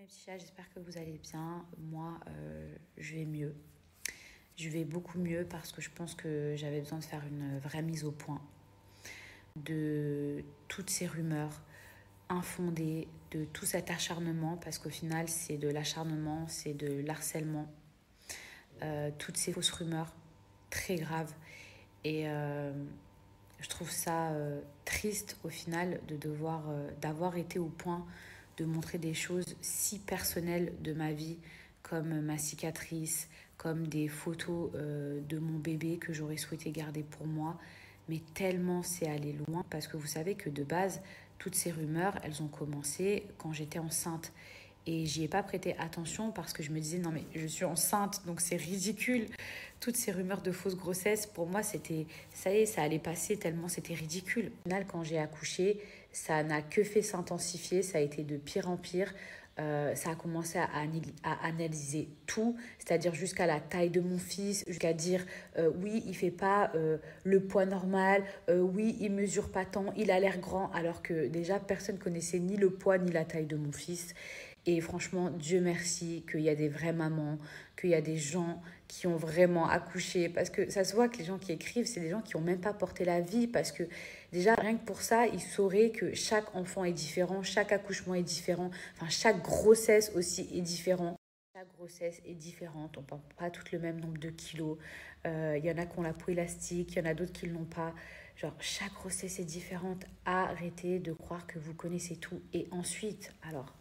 mes petits chats, j'espère que vous allez bien. Moi, je vais mieux. Je vais beaucoup mieux parce que je pense que j'avais besoin de faire une vraie mise au point de toutes ces rumeurs infondées, de tout cet acharnement, parce qu'au final, c'est de l'acharnement, c'est de l'harcèlement, toutes ces fausses rumeurs très graves. Et je trouve ça triste au final de devoir, d'avoir été au point de montrer des choses si personnelles de ma vie, comme ma cicatrice, comme des photos de mon bébé que j'aurais souhaité garder pour moi. Mais tellement c'est allé loin, parce que vous savez que de base, toutes ces rumeurs, elles ont commencé quand j'étais enceinte. Et j'y ai pas prêté attention parce que je me disais, non mais je suis enceinte, donc c'est ridicule. Toutes ces rumeurs de fausse grossesse, pour moi, c'était, ça y est, ça allait passer tellement c'était ridicule. Au final, quand j'ai accouché, ça n'a que fait s'intensifier, ça a été de pire en pire. Ça a commencé à analyser tout, c'est-à-dire jusqu'à la taille de mon fils, jusqu'à dire oui, il fait pas le poids normal, oui, il mesure pas tant, il a l'air grand, alors que déjà personne connaissait ni le poids ni la taille de mon fils. Et franchement, Dieu merci qu'il y a des vraies mamans, qu'il y a des gens qui ont vraiment accouché. Parce que ça se voit que les gens qui écrivent, c'est des gens qui n'ont même pas porté la vie. Parce que déjà, rien que pour ça, ils sauraient que chaque enfant est différent, chaque accouchement est différent, enfin, chaque grossesse aussi est différent. Chaque grossesse est différente, on ne prend pas toutes le même nombre de kilos. Y en a qui ont la peau élastique, il y en a d'autres qui ne l'ont pas. Genre, chaque grossesse est différente. Arrêtez de croire que vous connaissez tout. Et ensuite, alors,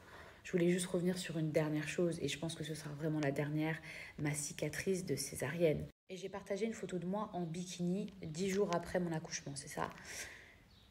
je voulais juste revenir sur une dernière chose, et je pense que ce sera vraiment la dernière, ma cicatrice de césarienne. Et j'ai partagé une photo de moi en bikini 10 jours après mon accouchement, c'est ça.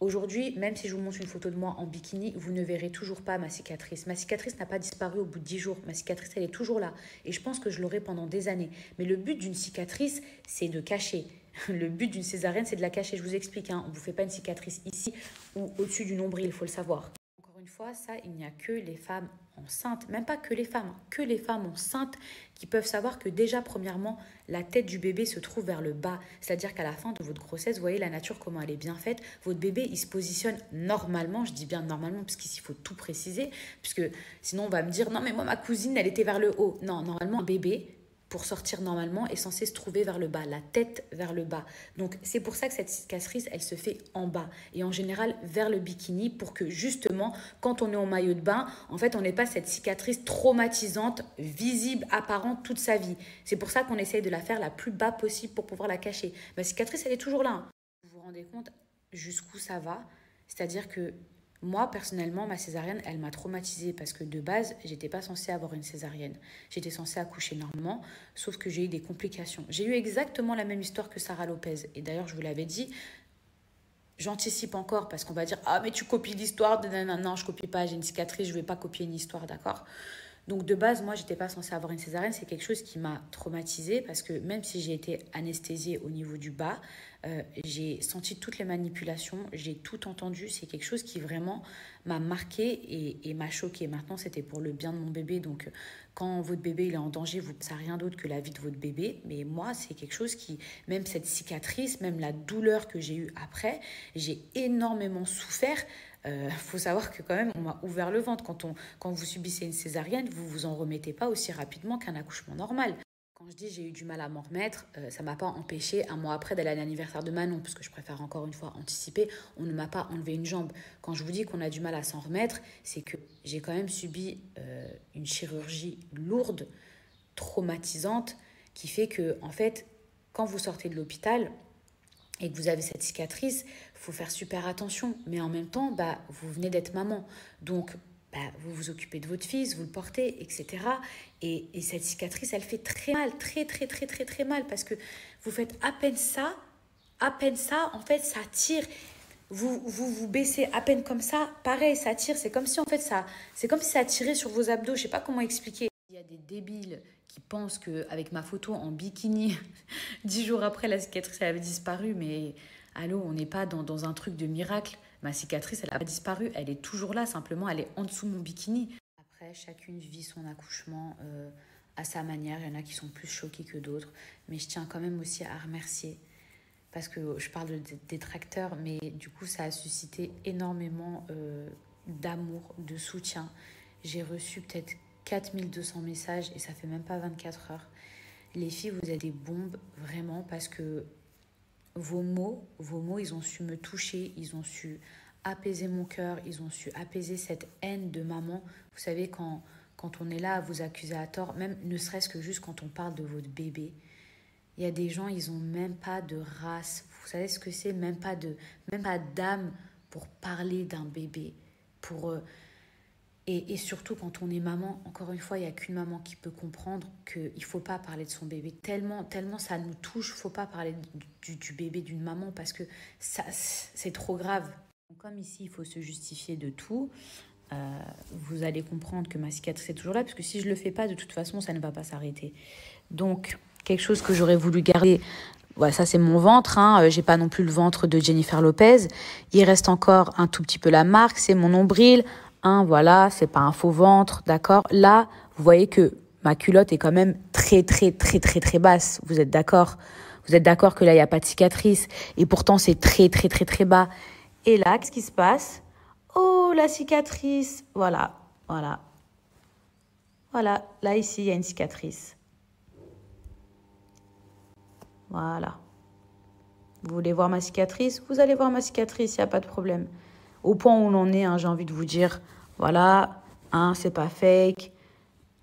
Aujourd'hui, même si je vous montre une photo de moi en bikini, vous ne verrez toujours pas ma cicatrice. Ma cicatrice n'a pas disparu au bout de 10 jours. Ma cicatrice, elle est toujours là. Et je pense que je l'aurai pendant des années. Mais le but d'une cicatrice, c'est de cacher. Le but d'une césarienne, c'est de la cacher. Je vous explique, hein. On ne vous fait pas une cicatrice ici ou au-dessus du nombril, il faut le savoir. Encore une fois, ça, il n'y a que les femmes enceintes, même pas que les femmes, hein, que les femmes enceintes qui peuvent savoir que déjà, premièrement, la tête du bébé se trouve vers le bas. C'est-à-dire qu'à la fin de votre grossesse, vous voyez la nature, comment elle est bien faite. Votre bébé, il se positionne normalement, je dis bien normalement, parce qu'ici, il faut tout préciser, puisque sinon, on va me dire, non, mais moi, ma cousine, elle était vers le haut. Non, normalement, un bébé, pour sortir normalement, est censé se trouver vers le bas, la tête vers le bas. Donc c'est pour ça que cette cicatrice, elle se fait en bas et en général vers le bikini pour que justement, quand on est en maillot de bain, en fait, on n'ait pas cette cicatrice traumatisante, visible, apparente toute sa vie. C'est pour ça qu'on essaye de la faire la plus bas possible pour pouvoir la cacher. Ma cicatrice, elle est toujours là, hein. Vous vous rendez compte jusqu'où ça va? C'est-à-dire que moi, personnellement, ma césarienne, elle m'a traumatisée parce que de base, j'étais pas censée avoir une césarienne. J'étais censée accoucher normalement, sauf que j'ai eu des complications. J'ai eu exactement la même histoire que Sarah Lopez. Et d'ailleurs, je vous l'avais dit, j'anticipe encore parce qu'on va dire ah, mais tu copies l'histoire. Non, non, je copie pas, j'ai une cicatrice, je vais pas copier une histoire, d'accord? Donc de base, moi, j'étais pas censée avoir une césarienne. C'est quelque chose qui m'a traumatisée parce que même si j'ai été anesthésiée au niveau du bas, j'ai senti toutes les manipulations, j'ai tout entendu. C'est quelque chose qui vraiment m'a marqué et m'a choquée. Maintenant, c'était pour le bien de mon bébé. Donc quand votre bébé il est en danger, vous ne pensez à rien d'autre que la vie de votre bébé. Mais moi, c'est quelque chose qui, même cette cicatrice, même la douleur que j'ai eue après, j'ai énormément souffert. Faut savoir que quand même, on m'a ouvert le ventre. Quand vous subissez une césarienne, vous vous en remettez pas aussi rapidement qu'un accouchement normal. Quand je dis j'ai eu du mal à m'en remettre, ça m'a pas empêché un mois après d'aller à l'anniversaire de Manon, parce que je préfère encore une fois anticiper, on ne m'a pas enlevé une jambe. Quand je vous dis qu'on a du mal à s'en remettre, c'est que j'ai quand même subi une chirurgie lourde, traumatisante, qui fait que, en fait, quand vous sortez de l'hôpital, et que vous avez cette cicatrice, il faut faire super attention. Mais en même temps, bah, vous venez d'être maman. Donc, bah, vous vous occupez de votre fils, vous le portez, etc. Et cette cicatrice, elle fait très mal, très, très, très, très, très mal. Parce que vous faites à peine ça, en fait, ça tire. Vous baissez à peine comme ça, pareil, ça tire. C'est comme si, en fait, c'est comme si ça tirait sur vos abdos. Je sais pas comment expliquer. Il y a des débiles qui pensent qu'avec ma photo en bikini, 10 jours après, la cicatrice elle avait disparu. Mais allô, on n'est pas dans un truc de miracle. Ma cicatrice, elle n'a pas disparu. Elle est toujours là, simplement, elle est en dessous de mon bikini. Après, chacune vit son accouchement à sa manière. Il y en a qui sont plus choqués que d'autres. Mais je tiens quand même aussi à remercier. Parce que je parle de détracteurs, mais du coup, ça a suscité énormément d'amour, de soutien. J'ai reçu peut-être 4200 messages et ça fait même pas 24 heures. Les filles, vous êtes des bombes, vraiment, parce que vos mots, ils ont su me toucher, ils ont su apaiser mon cœur, ils ont su apaiser cette haine de maman. Vous savez, quand on est là à vous accuser à tort, même ne serait-ce que juste quand on parle de votre bébé, il y a des gens, ils ont même pas de race. Vous savez ce que c'est? Même pas d'âme pour parler d'un bébé. Et surtout quand on est maman, encore une fois, il n'y a qu'une maman qui peut comprendre qu'il ne faut pas parler de son bébé. Tellement ça nous touche, il ne faut pas parler du bébé d'une maman parce que ça, c'est trop grave. Donc, comme ici, il faut se justifier de tout, vous allez comprendre que ma cicatrice est toujours là, parce que si je ne le fais pas, de toute façon, ça ne va pas s'arrêter. Donc, quelque chose que j'aurais voulu garder, voilà, ça c'est mon ventre, hein. J'ai pas non plus le ventre de Jennifer Lopez. Il reste encore un tout petit peu la marque, c'est mon nombril. Hein, voilà, c'est pas un faux ventre, d'accord? Là, vous voyez que ma culotte est quand même très basse. Vous êtes d'accord? Vous êtes d'accord que là, il n'y a pas de cicatrice. Et pourtant, c'est très bas. Et là, qu'est-ce qui se passe? Oh, la cicatrice. Voilà. Voilà. Là, ici, il y a une cicatrice. Voilà. Vous voulez voir ma cicatrice? Vous allez voir ma cicatrice, il n'y a pas de problème. Au point où on en est, hein, j'ai envie de vous dire, voilà, hein, c'est pas fake.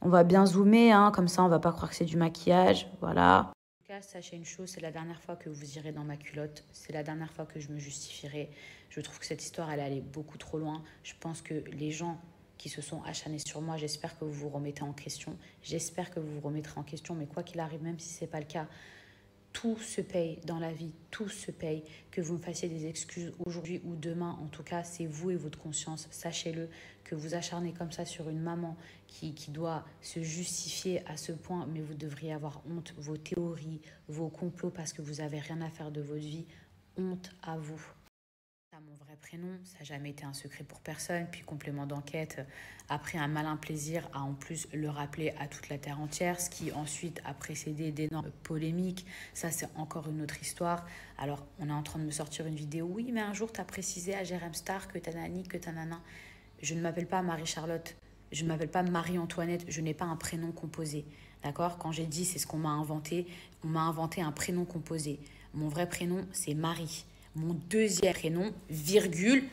On va bien zoomer, hein, comme ça on va pas croire que c'est du maquillage, voilà. En tout cas, sachez une chose, c'est la dernière fois que vous irez dans ma culotte. C'est la dernière fois que je me justifierai. Je trouve que cette histoire, elle allait beaucoup trop loin. Je pense que les gens qui se sont acharnés sur moi, j'espère que vous vous remettez en question. J'espère que vous vous remettrez en question, mais quoi qu'il arrive, même si c'est pas le cas, tout se paye dans la vie, tout se paye. Que vous me fassiez des excuses aujourd'hui ou demain, en tout cas, c'est vous et votre conscience. Sachez-le, que vous acharnez comme ça sur une maman qui doit se justifier à ce point, mais vous devriez avoir honte. Vos théories, vos complots, parce que vous n'avez rien à faire de votre vie. Honte à vous. Mon vrai prénom, ça n'a jamais été un secret pour personne. Puis complément d'enquête, après un malin plaisir à en plus le rappeler à toute la terre entière, ce qui ensuite a précédé d'énormes polémiques. Ça, c'est encore une autre histoire. Alors, on est en train de me sortir une vidéo. Oui, mais un jour, tu as précisé à Jérém Star que t'as nani, que t'as nana. Je ne m'appelle pas Marie-Charlotte. Je ne m'appelle pas Marie-Antoinette. Je n'ai pas un prénom composé. D'accord? Quand j'ai dit c'est ce qu'on m'a inventé, on m'a inventé un prénom composé. Mon vrai prénom, c'est Marie. Mon deuxième prénom, virgule,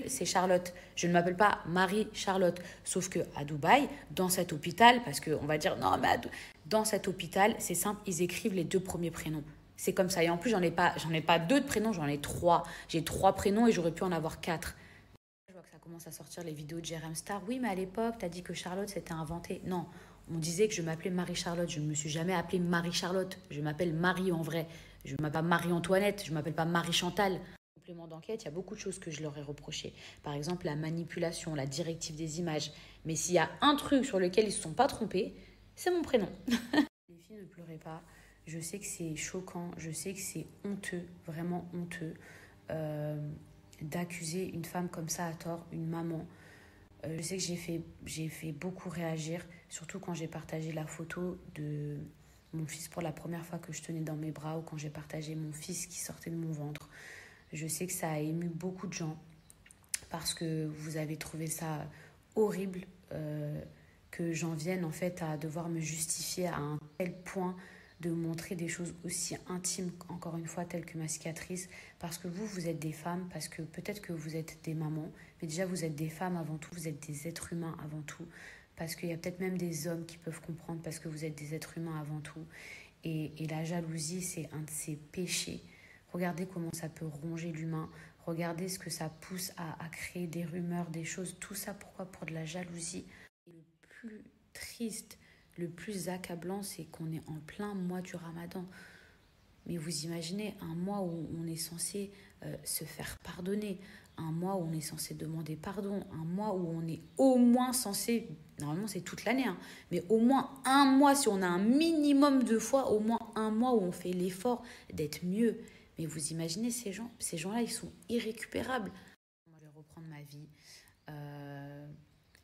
c'est Charlotte. Je ne m'appelle pas Marie-Charlotte. Sauf qu'à Dubaï, dans cet hôpital, parce qu'on va dire, non, mais dans cet hôpital, c'est simple, ils écrivent les deux premiers prénoms. C'est comme ça. Et en plus, j'en ai pas deux de prénoms, j'en ai trois. J'ai trois prénoms et j'aurais pu en avoir quatre. Je vois que ça commence à sortir les vidéos de Jérém Star. Oui, mais à l'époque, tu as dit que Charlotte, c'était inventé. Non, on disait que je m'appelais Marie-Charlotte. Je ne me suis jamais appelée Marie-Charlotte. Je m'appelle Marie en vrai. Je ne m'appelle pas Marie-Antoinette. Je ne m'appelle pas Marie-Chantal. Complément d'enquête, il y a beaucoup de choses que je leur ai reprochées. Par exemple, la manipulation, la directive des images. Mais s'il y a un truc sur lequel ils ne se sont pas trompés, c'est mon prénom. Les filles, ne pleurez pas. Je sais que c'est choquant. Je sais que c'est honteux, vraiment honteux. D'accuser une femme comme ça à tort, une maman. Je sais que j'ai fait beaucoup réagir, surtout quand j'ai partagé la photo de mon fils pour la première fois que je tenais dans mes bras, ou quand j'ai partagé mon fils qui sortait de mon ventre. Je sais que ça a ému beaucoup de gens parce que vous avez trouvé ça horrible, que j'en vienne en fait à devoir me justifier à un tel point, de montrer des choses aussi intimes, encore une fois, telles que ma cicatrice, parce que vous êtes des femmes, parce que peut-être que vous êtes des mamans, mais déjà vous êtes des femmes avant tout, vous êtes des êtres humains avant tout, parce qu'il y a peut-être même des hommes qui peuvent comprendre, parce que vous êtes des êtres humains avant tout. Et la jalousie, c'est un de ces péchés. Regardez comment ça peut ronger l'humain, regardez ce que ça pousse à créer des rumeurs, des choses, tout ça, pourquoi? Pour de la jalousie. Et le plus triste, le plus accablant, c'est qu'on est en plein mois du Ramadan. Mais vous imaginez un mois où on est censé se faire pardonner, un mois où on est censé demander pardon, un mois où on est au moins censé, normalement c'est toute l'année, hein, mais au moins un mois, si on a un minimum de fois, au moins un mois où on fait l'effort d'être mieux. Mais vous imaginez ces gens-là, ils sont irrécupérables. Moi, je vais reprendre ma vie.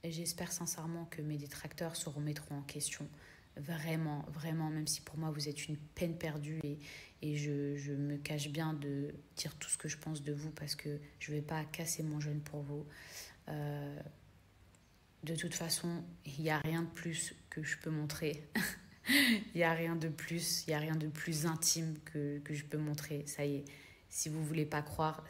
Et j'espère sincèrement que mes détracteurs se remettront en question. Vraiment, vraiment, même si pour moi vous êtes une peine perdue, et je me cache bien de dire tout ce que je pense de vous parce que je ne vais pas casser mon jeûne pour vous. De toute façon, il n'y a rien de plus que je peux montrer. Il n'y a rien de plus, il n'y a rien de plus intime que je peux montrer. Ça y est, si vous ne voulez pas croire,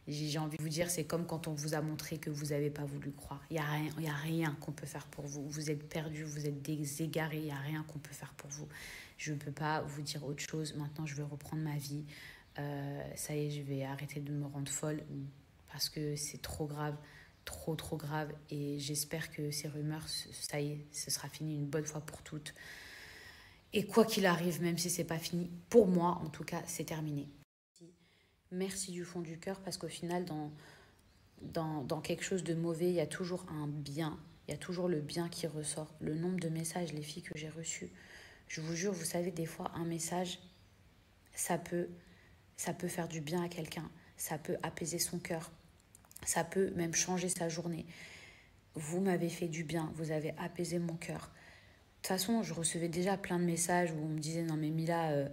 j'ai envie de vous dire, c'est comme quand on vous a montré que vous n'avez pas voulu croire. Il y a rien qu'on peut faire pour vous. Vous êtes perdu, vous êtes déségaré, il n'y a rien qu'on peut faire pour vous. Je ne peux pas vous dire autre chose. Maintenant, je vais reprendre ma vie. Ça y est, je vais arrêter de me rendre folle parce que c'est trop grave, trop grave. Et j'espère que ces rumeurs, ça y est, ce sera fini une bonne fois pour toutes. Et quoi qu'il arrive, même si c'est pas fini, pour moi, en tout cas, c'est terminé. Merci du fond du cœur parce qu'au final, dans quelque chose de mauvais, il y a toujours un bien. Il y a toujours le bien qui ressort. Le nombre de messages, les filles, que j'ai reçus. Je vous jure, vous savez, des fois, un message, ça peut, ça peut faire du bien à quelqu'un. Ça peut apaiser son cœur. Ça peut même changer sa journée. Vous m'avez fait du bien. Vous avez apaisé mon cœur. De toute façon, je recevais déjà plein de messages où on me disait non mais Mila,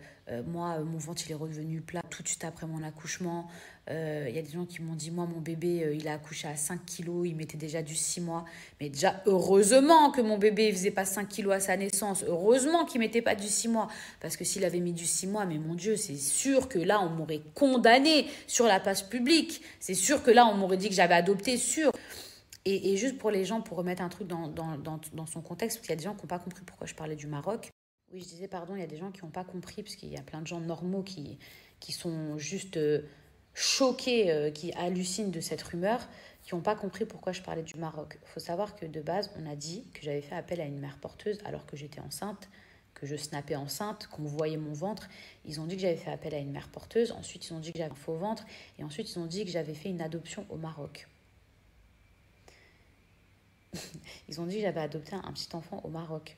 moi mon ventre il est redevenu plat tout de suite après mon accouchement. Il y a des gens qui m'ont dit moi mon bébé il a accouché à 5 kilos, il mettait déjà du 6 mois. Mais déjà heureusement que mon bébé il faisait pas 5 kilos à sa naissance. Heureusement qu'il mettait pas du 6 mois. Parce que s'il avait mis du 6 mois, mais mon Dieu, c'est sûr que là on m'aurait condamné sur la place publique. C'est sûr que là on m'aurait dit que j'avais adopté, sûr. Et juste pour les gens, pour remettre un truc dans son contexte, parce qu'il y a des gens qui n'ont pas compris pourquoi je parlais du Maroc. Oui, je disais, pardon, il y a des gens qui n'ont pas compris, parce qu'il y a plein de gens normaux qui sont juste choqués, qui hallucinent de cette rumeur, qui n'ont pas compris pourquoi je parlais du Maroc. Il faut savoir que de base, on a dit que j'avais fait appel à une mère porteuse alors que j'étais enceinte, que je snappais enceinte, qu'on voyait mon ventre. Ils ont dit que j'avais fait appel à une mère porteuse, ensuite ils ont dit que j'avais un faux ventre, et ensuite ils ont dit que j'avais fait une adoption au Maroc. Ils ont dit que j'avais adopté un petit enfant au Maroc.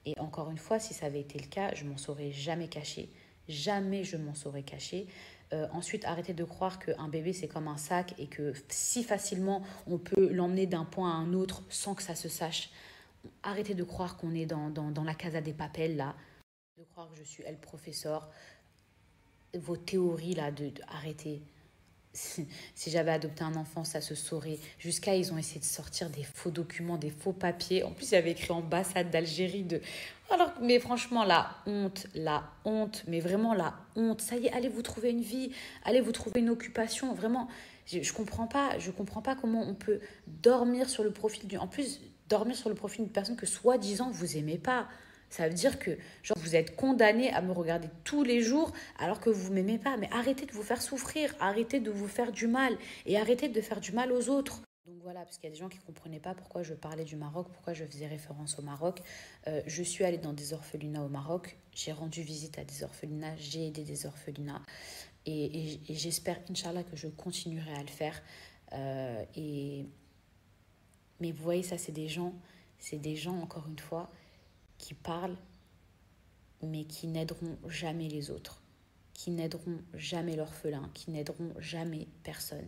Et encore une fois, si ça avait été le cas, je m'en serais jamais caché. Jamais je m'en serais caché. Ensuite, arrêtez de croire qu'un bébé, c'est comme un sac et que si facilement on peut l'emmener d'un point à un autre sans que ça se sache. Arrêtez de croire qu'on est dans la casa des papels, là. De croire que je suis elle, professeur. Vos théories, là, arrêtez. Si j'avais adopté un enfant, ça se saurait. Jusqu'à, ils ont essayé de sortir des faux documents, des faux papiers. En plus, il y avait écrit ambassade d'Algérie de... Alors, mais franchement, la honte, mais vraiment la honte. Ça y est, allez vous trouver une vie, allez vous trouver une occupation. Vraiment, je comprends pas comment on peut dormir sur le profil du... En plus, dormir sur le profil d'une personne que soi-disant vous aimez pas. Ça veut dire que genre, vous êtes condamné à me regarder tous les jours alors que vous ne m'aimez pas. Mais arrêtez de vous faire souffrir, arrêtez de vous faire du mal et arrêtez de faire du mal aux autres. Donc voilà, parce qu'il y a des gens qui ne comprenaient pas pourquoi je parlais du Maroc, pourquoi je faisais référence au Maroc. Je suis allée dans des orphelinats au Maroc, j'ai rendu visite à des orphelinats, j'ai aidé des orphelinats et j'espère, Inch'Allah, que je continuerai à le faire. Euh, et... Mais vous voyez, ça, c'est des gens, encore une fois, qui parlent mais qui n'aideront jamais les autres, qui n'aideront jamais l'orphelin, qui n'aideront jamais personne,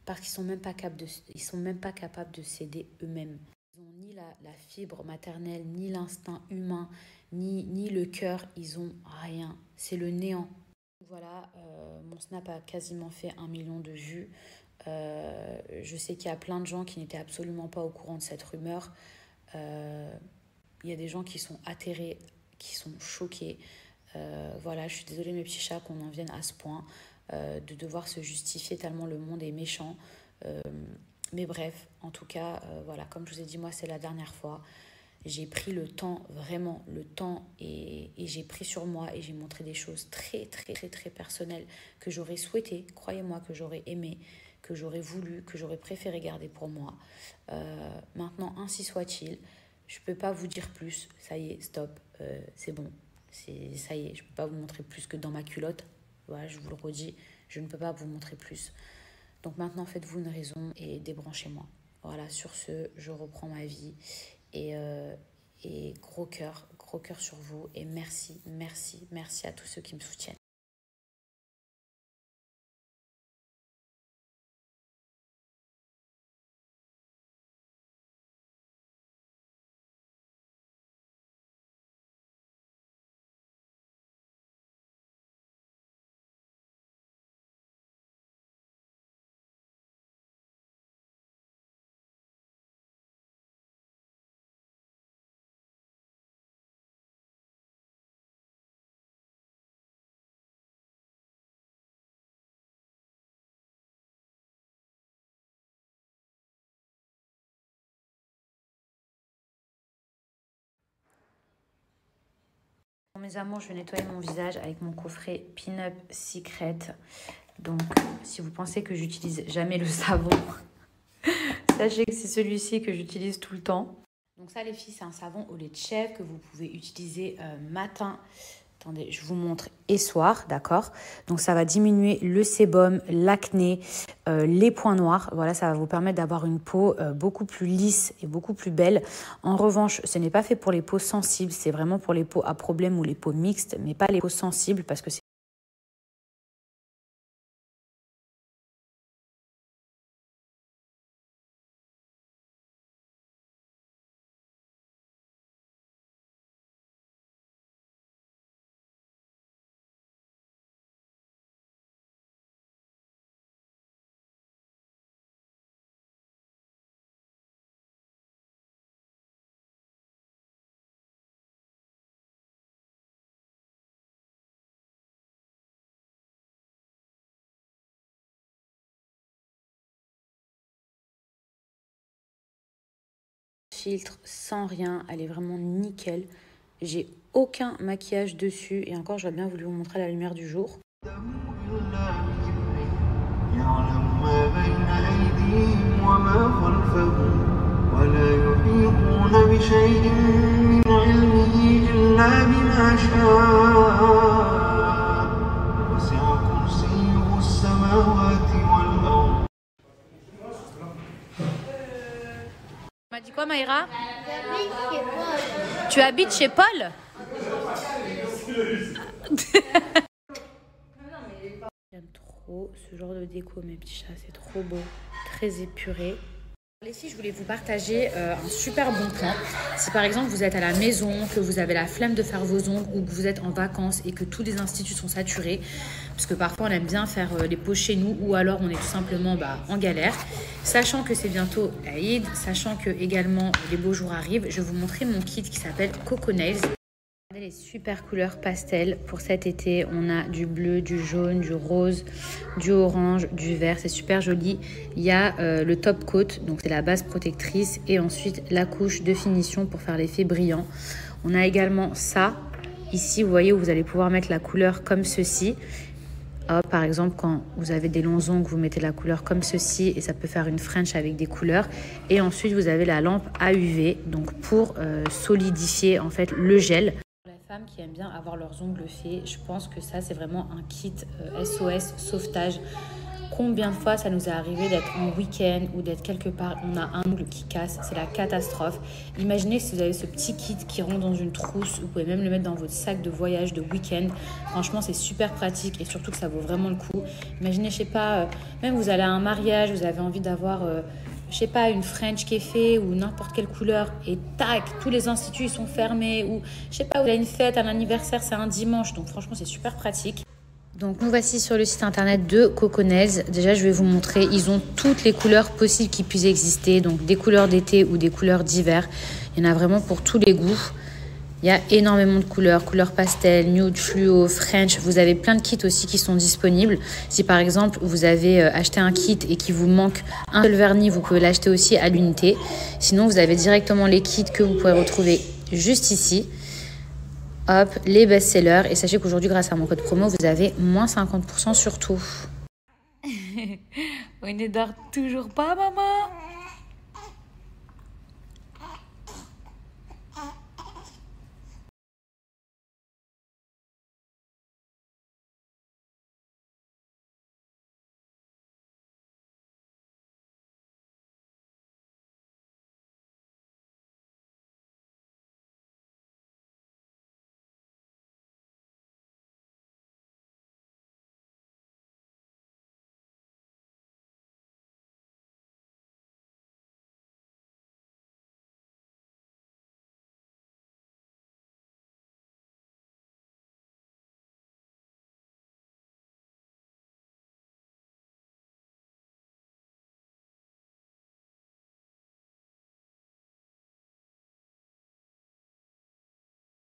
parce qu'ils sont même pas capables ils sont même pas capables de s'aider eux-mêmes. Ils n'ont ni la fibre maternelle, ni l'instinct humain, ni le cœur, ils ont rien. C'est le néant. Voilà, mon snap a quasiment fait 1 million de vues. Je sais qu'il y a plein de gens qui n'étaient absolument pas au courant de cette rumeur. Euh, il y a des gens qui sont atterrés, qui sont choqués. Voilà, je suis désolée mes petits chats qu'on en vienne à ce point, de devoir se justifier tellement le monde est méchant. Euh, mais bref, en tout cas, voilà, comme je vous ai dit, moi c'est la dernière fois. J'ai pris le temps, vraiment le temps, et j'ai pris sur moi et j'ai montré des choses très personnelles que j'aurais souhaité, croyez-moi, que j'aurais aimé, que j'aurais voulu, que j'aurais préféré garder pour moi. Maintenant, ainsi soit-il. Je ne peux pas vous dire plus. Ça y est, stop. C'est bon. Ça y est, je ne peux pas vous montrer plus que dans ma culotte. Voilà, je vous le redis, je ne peux pas vous montrer plus. Donc maintenant, faites-vous une raison et débranchez-moi. Voilà, sur ce, je reprends ma vie. Et, euh, et gros cœur sur vous. Et merci à tous ceux qui me soutiennent. Mes amours, je vais nettoyer mon visage avec mon coffret Pin-Up Secret. Donc, si vous pensez que j'utilise jamais le savon, sachez que c'est celui-ci que j'utilise tout le temps. Donc ça, les filles, c'est un savon au lait de chèvre que vous pouvez utiliser matin. Attendez, je vous montre et soir, d'accord? Donc ça va diminuer le sébum, l'acné, les points noirs. Voilà, ça va vous permettre d'avoir une peau beaucoup plus lisse et beaucoup plus belle. En revanche, ce n'est pas fait pour les peaux sensibles. C'est vraiment pour les peaux à problème ou les peaux mixtes, mais pas les peaux sensibles parce que c'est filtre sans rien. Elle est vraiment nickel. J'ai aucun maquillage dessus et encore, j'aurais bien voulu vous montrer à la lumière du jour. Tu m'as dit quoi, Maïra? Tu habites chez Paul? J'aime trop ce genre de déco, mes petits chats. C'est trop beau, très épuré. Les filles, je voulais vous partager un super bon plan. Si par exemple vous êtes à la maison, que vous avez la flemme de faire vos ongles ou que vous êtes en vacances et que tous les instituts sont saturés, parce que parfois on aime bien faire les poses chez nous ou alors on est tout simplement en galère. Sachant que c'est bientôt Aïd, sachant que également les beaux jours arrivent, je vais vous montrer mon kit qui s'appelle Coco Nails. Regardez les super couleurs pastel pour cet été. On a du bleu, du jaune, du rose, du orange, du vert. C'est super joli. Il y a le top coat, donc c'est la base protectrice. Et ensuite la couche de finition pour faire l'effet brillant. On a également ça. Ici, vous voyez où vous allez pouvoir mettre la couleur comme ceci. Hop, par exemple, quand vous avez des longs ongles, vous mettez la couleur comme ceci et ça peut faire une French avec des couleurs. Et ensuite, vous avez la lampe AUV, donc pour solidifier en fait le gel. Pour les femmes qui aiment bien avoir leurs ongles faits, je pense que ça, c'est vraiment un kit SOS sauvetage. Combien de fois ça nous est arrivé d'être en week-end ou d'être quelque part, on a un ongle qui casse, c'est la catastrophe. Imaginez si vous avez ce petit kit qui rentre dans une trousse, vous pouvez même le mettre dans votre sac de voyage de week-end. Franchement, c'est super pratique et surtout que ça vaut vraiment le coup. Imaginez, je sais pas, même vous allez à un mariage, vous avez envie d'avoir, je sais pas, une French qui est faite ou n'importe quelle couleur et tac, tous les instituts ils sont fermés ou je sais pas, vous avez une fête, un anniversaire, c'est un dimanche, donc franchement c'est super pratique. Donc nous voici sur le site internet de Coco Nails. Déjà je vais vous montrer, ils ont toutes les couleurs possibles qui puissent exister. Donc des couleurs d'été ou des couleurs d'hiver. Il y en a vraiment pour tous les goûts. Il y a énormément de couleurs, couleurs pastel, nude, fluo, French. Vous avez plein de kits aussi qui sont disponibles. Si par exemple vous avez acheté un kit et qu'il vous manque un seul vernis, vous pouvez l'acheter aussi à l'unité. Sinon vous avez directement les kits que vous pouvez retrouver juste ici. Hop, les best-sellers. Et sachez qu'aujourd'hui, grâce à mon code promo, vous avez moins 50% sur tout. On ne dort toujours pas, maman?